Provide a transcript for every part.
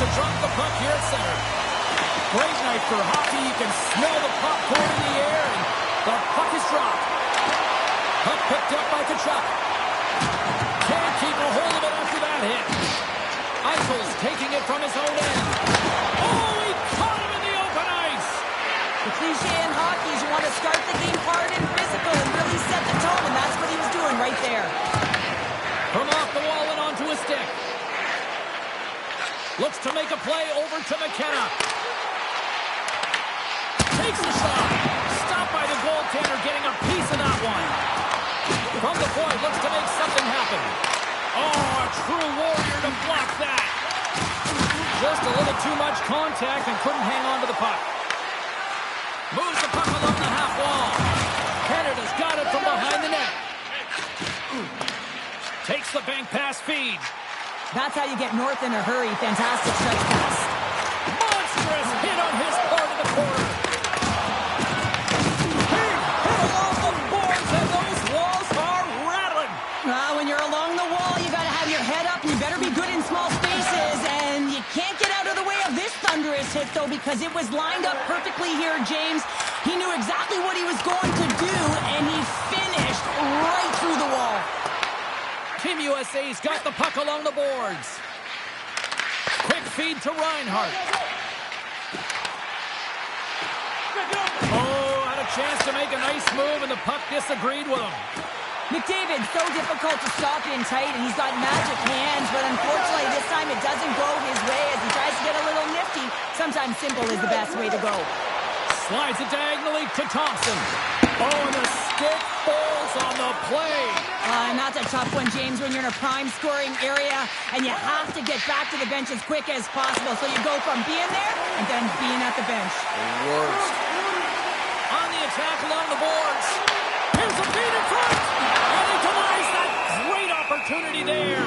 to drop the puck here at center. Great night for hockey. You can smell the popcorn in the air, and the puck is dropped. Puck picked up by Tkachuk. Can't keep a hold of it after that hit. Eichel's taking it from his own end. Oh, he caught him in the open ice. The cliche in hockey is you want to start the game hard and physical and really set the tone, and that's what he was doing right there. From off the wall and onto a stick. Looks to make a play over to McKenna. Takes the shot. Stopped by the goaltender, getting a piece of that one. From the point, looks to make something happen. Oh, a true warrior to block that. Just a little too much contact and couldn't hang on to the puck. Moves the puck along the half wall. Canada's got it from behind the net. Takes the bank pass feed. That's how you get north in a hurry. Fantastic stretch pass. Monstrous hit on his part of the corner. He hit along the boards, and those walls are rattling. When you're along the wall, you got to have your head up, and you better be good in small spaces. And you can't get out of the way of this thunderous hit, though, because it was lined up perfectly here, James. He knew exactly what he was going to do, and he finished right through the wall. Team USA's got the puck along the boards. Quick feed to Reinhart. Oh, had a chance to make a nice move, and the puck disagreed with him. McDavid, so difficult to stop in tight, and he's got magic hands, but unfortunately this time it doesn't go his way as he tries to get a little nifty. Sometimes simple is the best way to go. Slides it diagonally to Thompson. Oh, and the stick falls on the play. And that's a tough one, James, when you're in a prime scoring area and you have to get back to the bench as quick as possible. So you go from being there and then being at the bench. The worst. On the attack along the boards. Here's a feed in front. And he denies that great opportunity there.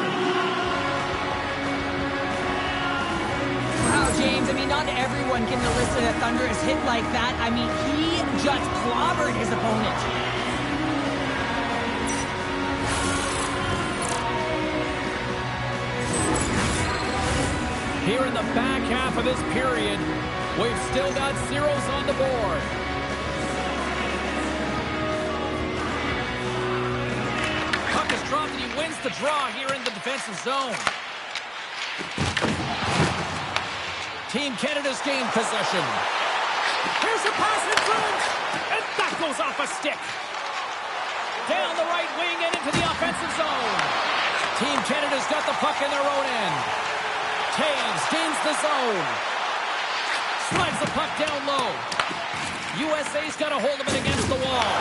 Wow, James, I mean, not everyone can elicit a thunderous hit like that. I mean, he just clobbered his opponent. Here in the back half of this period, we've still got zeros on the board. Puck is dropped and he wins the draw here in the defensive zone. Team Canada's gained possession. Here's a pass in front, and that goes off a stick. Down the right wing and into the offensive zone. Team Canada's got the puck in their own end. Taves gains the zone. Slides the puck down low. USA's got a hold of it against the wall.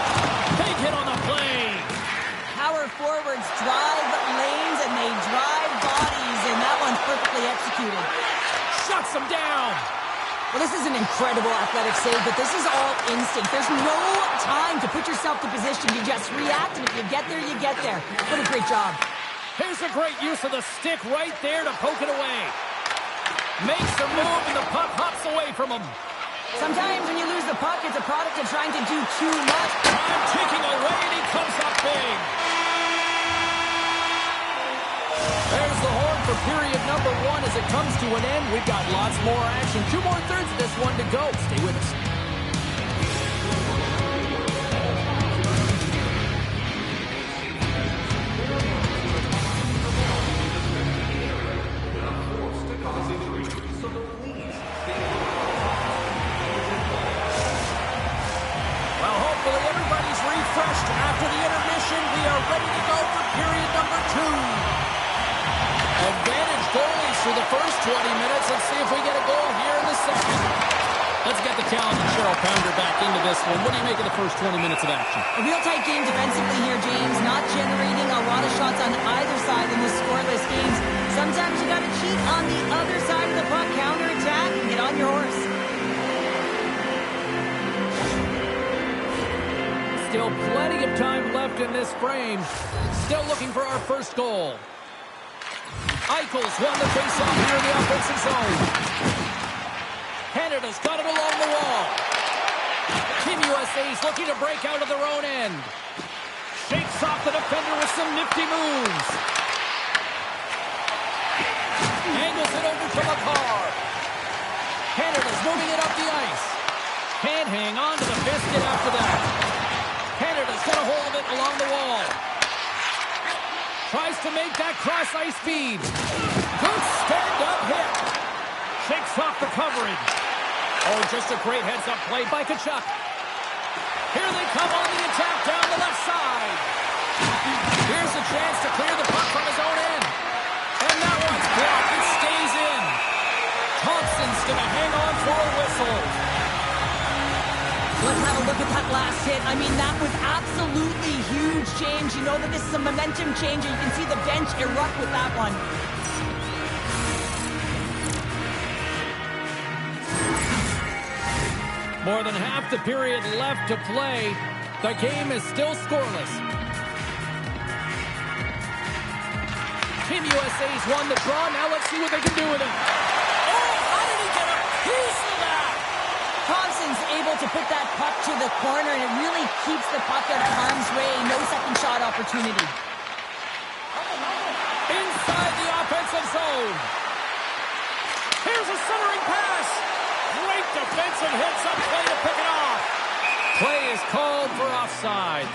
Big hit on the play. Power forwards drive lanes and they drive bodies, and that one's perfectly executed. Shuts him down. Well, this is an incredible athletic save, but this is all instinct. There's no time to put yourself to position. You just react, and if you get there, you get there. What a great job. Here's a great use of the stick right there to poke it away. Makes a move, and the puck hops away from him. Sometimes when you lose the puck, it's a product of trying to do too much. Time ticking away, and he comes up big. There's the horn for period number 1 as it comes to an end. We've got lots more action. 2 more thirds of this one to go. Stay with us. Well, hopefully everybody's refreshed after the intermission. We are ready to go for period number 2. Advantage goalies for the first 20 minutes. Let's see if we get a goal here in the second. Let's get the talented Cheryl Pounder back into this one. What do you make of the first 20 minutes of action? A real tight game defensively here, James. Not generating a lot of shots on either side in this scoreless games. Sometimes you got to cheat on the other side of the puck, counterattack, and get on your horse. Still plenty of time left in this frame. Still looking for our first goal. Eichel's won the faceoff here in the offensive zone. Canada's got it along the wall. Team USA's looking to break out of their own end. Shakes off the defender with some nifty moves. Angles it over to McCarr. Canada's moving it up the ice. Can't hang on to the biscuit after that. Canada's got a hold of it along the wall. Tries to make that cross-ice feed. Good stand-up hit. Shakes off the coverage. Oh, just a great heads-up play by Tkachuk. Here they come on the attack down the left side. Here's a chance to clear the puck from his own end. And that one's blocked. It stays in. Thompson's going to hang on for a whistle. Let's have a look at that last hit. I mean, that was absolutely huge, James. You know that this is a momentum changer. You can see the bench erupt with that one. More than half the period left to play. The game is still scoreless. Team USA's won the draw. Now let's see what they can do with it. Oh, how did he get a piece of that? Thompson's able to put that puck to the corner, and it really keeps the puck out of harm's way. No second shot opportunity. Inside the offensive zone. Here's a centering pass. Great defensive hits up play to pick it off. Play is called for offside.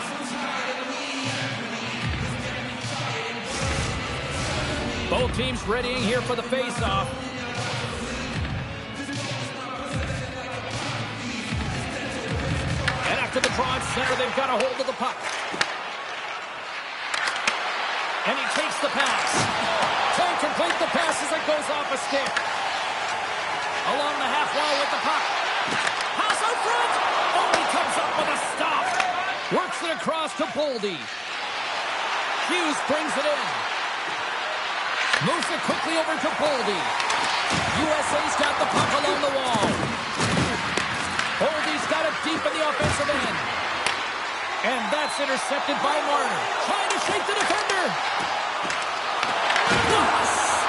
Both teams readying here for the face-off. And after the draw at center, they've got a hold of the puck. And he takes the pass. Can't complete the pass as it goes off a stick. Along the half wall with the puck. Pass out front. Oh, he comes up with a stop. Works it across to Boldy. Hughes brings it in. Moves it quickly over to Boldy. USA's got the puck along the wall. Boldy's got it deep in the offensive end. And that's intercepted by Marner. Trying to shake the defender.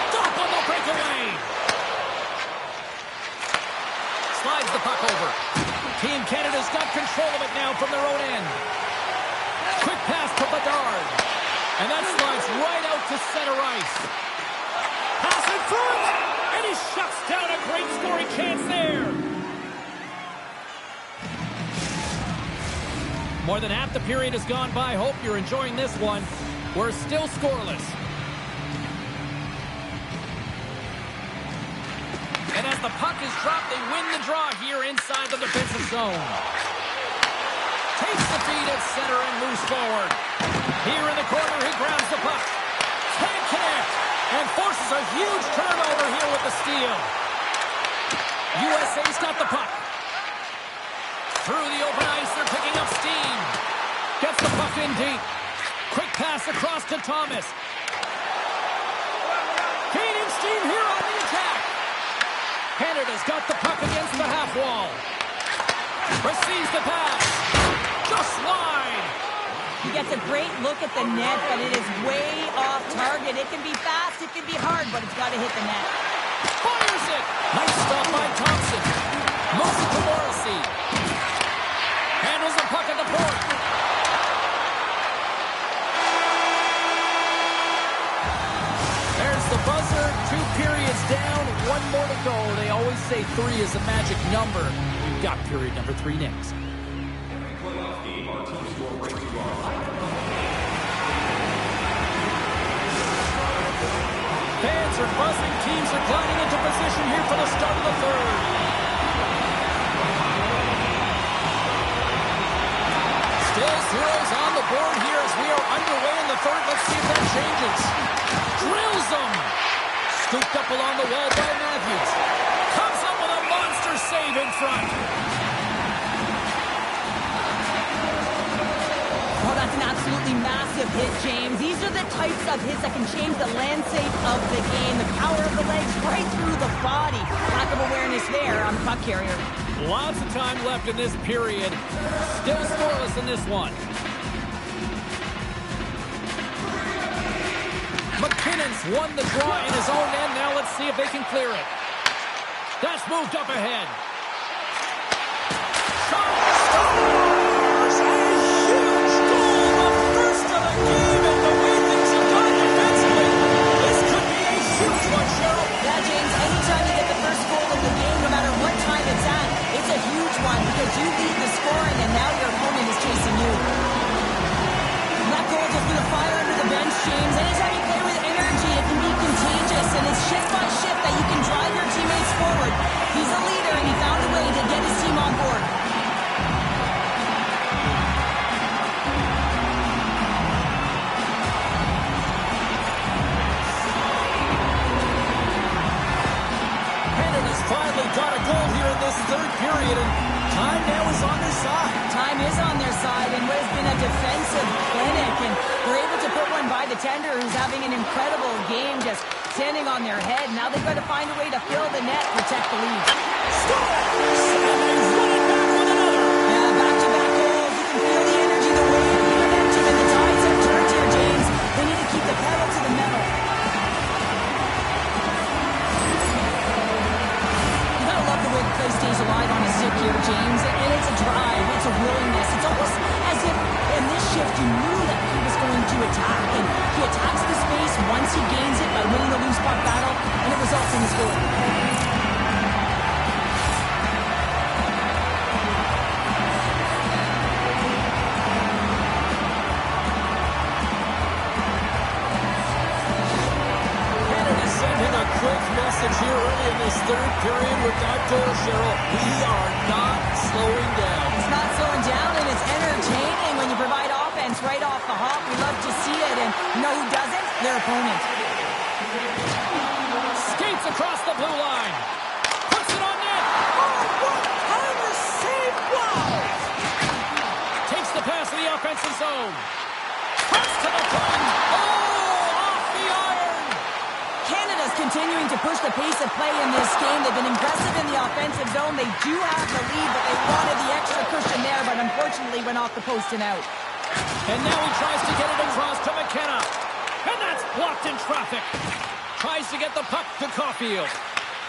Stop on the breakaway. Slides the puck over. Team Canada's got control of it now from their own end. Quick pass to Bedard. And that slides right out to center ice. Pass in front. And he shuts down a great scoring chance there. More than half the period has gone by. Hope you're enjoying this one. We're still scoreless. And as the puck is dropped, they win the draw here inside the defensive zone. Takes the feed at center and moves forward. Here in the corner, he grabs the puck. Can't connect. And forces a huge turnover here with the steal. USA's got the puck. Through the open ice, they're picking up steam. Gets the puck in deep. Quick pass across to Thomas. Gaining steam here on the attack. Canada's got the puck against the half wall. Receives the pass. Just wide. He gets a great look at the net, but it is way off target. It can be fast, it can be hard, but it's got to hit the net. Fires it. Nice stop by Thompson. Moves it to Morrissey. Handles the puck at the point. There's the buzzer. 2 periods down. 1 more to go. They always say 3 is a magic number. We've got period number 3 next. Fans are buzzing. Teams are gliding into position here for the start of the third. Still zeros on the board here as we are underway in the third. Let's see if that changes. Drills them. Scooped up along the wall by Matthews. Comes up with a monster save in front. Oh, that's an absolutely massive hit, James. These are the types of hits that can change the landscape of the game. The power of the legs right through the body. Lack of awareness there on the puck carrier. Lots of time left in this period. Still scoreless in this one. McKinnon's won the draw in his own end. Now let's see if they can clear it. That's moved up ahead. Shot scores! A huge goal! The first of the game, and the way things have gone defensively, this could be a huge one, Cheryl. a defensive clinic, and they're able to put one by the tender, who's having an incredible game, just standing on their head. Now they've got to find a way to fill the net, protect the lead. Scores! And they run it back with another. Yeah, back-to-back goals. You can feel the energy, the wave, the momentum, and the tides have turned here, James. They need to keep the pedal to the metal. You gotta love the way the play stays alive on a stick here, James. And it's a drive, it's a willingness. It's almost as if in this shift you knew that he was going to attack, and he attacks the space once he gains it by winning the loose puck battle, and it results in his goal. Here early in this third period with that goal, Cheryl. We are not slowing down. It's not slowing down, and it's entertaining when you provide offense right off the hop. We love to see it, and you know who doesn't? Their opponent. Skates across the blue line. Puts it on net. Oh, what kind of save! Wow! Takes the pass to the offensive zone. Cuts to the front. Continuing to push the pace of play in this game. They've been impressive in the offensive zone. They do have the lead, but they wanted the extra cushion there, but unfortunately went off the post and out. And now he tries to get it across to McKenna. And that's blocked in traffic. Tries to get the puck to Caulfield.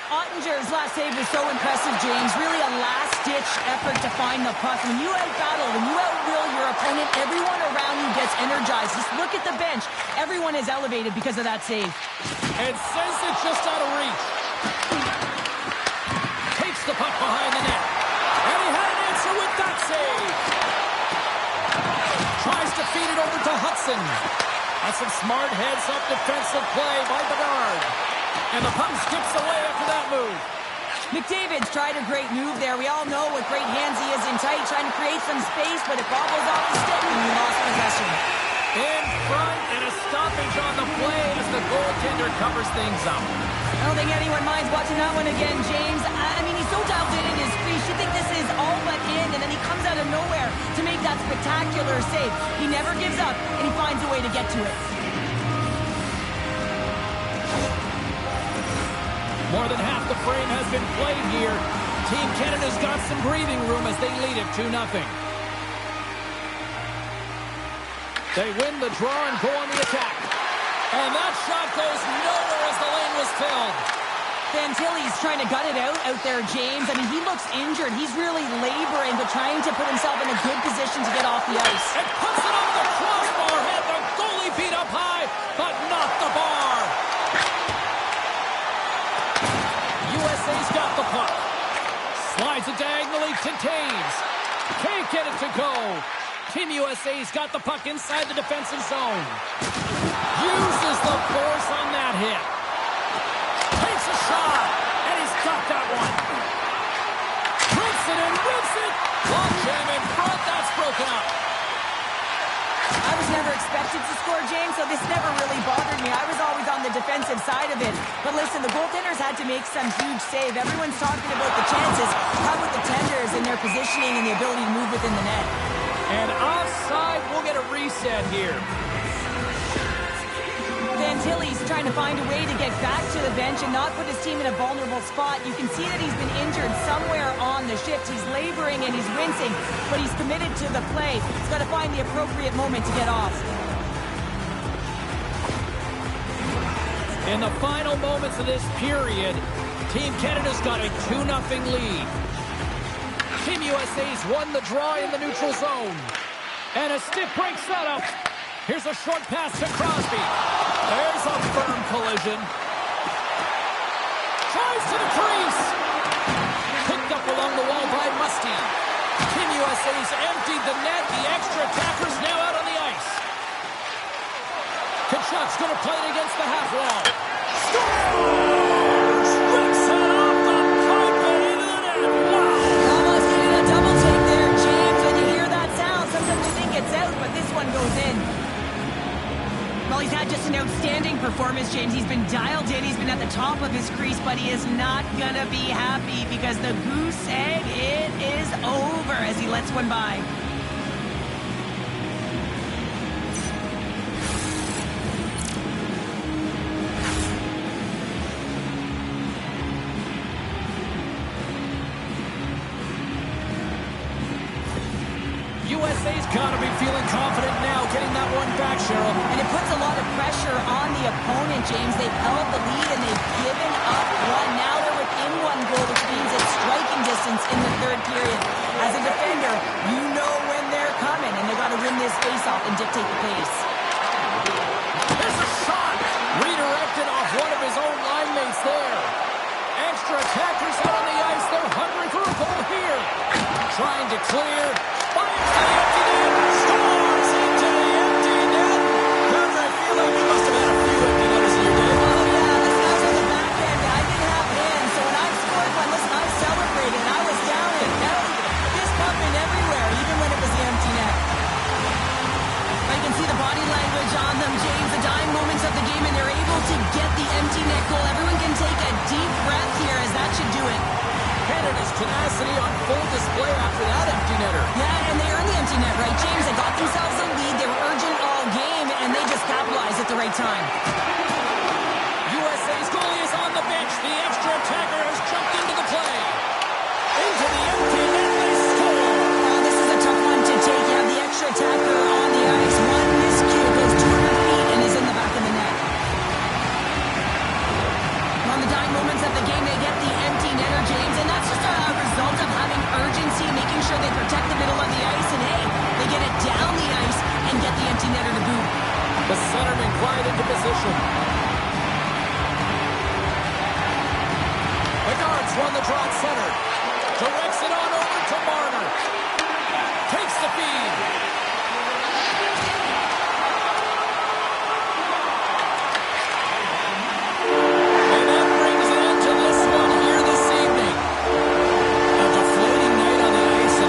Ottinger's last save was so impressive, James. Really a last-ditch effort to find the puck. When you out-battle, when you out-will your opponent, everyone around you gets energized. Just look at the bench. Everyone is elevated because of that save. And sends it just out of reach. Takes the puck behind the net. And he had an answer with that save. Tries to feed it over to Hudson. That's some smart heads-up defensive play by Bedard. And the puck skips away after that move. McDavid's tried a great move there. We all know what great hands he is in tight, trying to create some space, but it bobbles off the stick and he lost possession. In front, and a stoppage on the play as the goaltender covers things up. I don't think anyone minds watching that one again, James. I mean, he's so dialed in his crease. You think this is all but in, and then he comes out of nowhere to make that spectacular save. He never gives up, and he finds a way to get to it. More than half the frame has been played here. Team Canada's got some breathing room as they lead it 2-0. They win the draw and go on the attack. And that shot goes nowhere as the lane was filled. Fantilli's trying to gut it out there, James. I mean, he looks injured. He's really laboring, but trying to put himself in a good position to get off the ice. And puts it on the crossbar. Had the goalie beat up high, but not the bar. USA's got the puck. Slides it diagonally to Taves. Can't get it to go. Team USA's got the puck inside the defensive zone. Uses the force on that hit. Takes a shot, and he's got that one. Rips it and rips it. Long jam in front, that's broken up. I was never expected to score, James, so this never really bothered me. I was always on the defensive side of it. But listen, the goaltenders had to make some huge save. Everyone's talking about the chances. How about the tenders and their positioning and the ability to move within the net? And offside, we'll get a reset here. Fantilli's trying to find a way to get back to the bench and not put his team in a vulnerable spot. You can see that he's been injured somewhere on the shift. He's laboring and he's wincing, but he's committed to the play. He's got to find the appropriate moment to get off. In the final moments of this period, Team Canada's got a 2-0 lead. Team USA's won the draw in the neutral zone. And a stiff break setup. Here's a short pass to Crosby. There's a firm collision. Tries to the crease. Picked up along the wall by Musty. Team USA's emptied the net. The extra attacker's now out on the ice. Kachuk's going to play it against the half wall. Scores! Rips it off the pipe and into the net. Wow! Almost getting a double take there, James. When you hear that sound, sometimes you think it's out, but this one goes in. Well, he's had just an outstanding performance, James. He's been dialed in. He's been at the top of his crease, but he is not going to be happy because the goose egg, it is over as he lets one by. USA's got to be feeling confident now, getting that one back, Cheryl. And it puts a lot of pressure on the opponent, James. They've held the lead and they've given up one. Now they're within one goal, which means it's striking distance in the third period. As a defender, you know when they're coming, and they've got to win this face-off and dictate the pace. There's a shot! Redirected off one of his own line mates there. Extra attackers out on the ice. They're hungry for a goal here. Trying to clear. Fires to the empty net. Scores into the empty net. How does that feel like? You must have had a few empty netters in your day. Oh, yeah, this guy's on the back end. I didn't have hands, so when I scored one, listen, I celebrated. I was down and down, fist pumping everywhere, even when it was the empty net. But you can see the body language on them, James, the dying moments of the game, and they're able to get the empty net goal. Everyone can take a deep breath here, as that should do it. Canada's tenacity on full display after that empty netter. Yeah, and they earned the empty net, right, James? They got themselves a lead. They were urgent all game, and they just capitalized at the right time. USA's goalie is on the bench. The extra attacker has jumped into the play. Into the empty net, they score. Oh, this is a tough one to take. You have the extra attacker on the ice. One miscue goes 200 feet and is in the back of the net. On the dying moments of the game, they get the empty netter, James, and that's just a result of having urgency, making sure they protect the middle of the ice, and hey, they get it down the ice and get the empty netter to boot. The centerman quiet into position. The guards run the draw at center. Directs it on over to Marner. Takes the feed.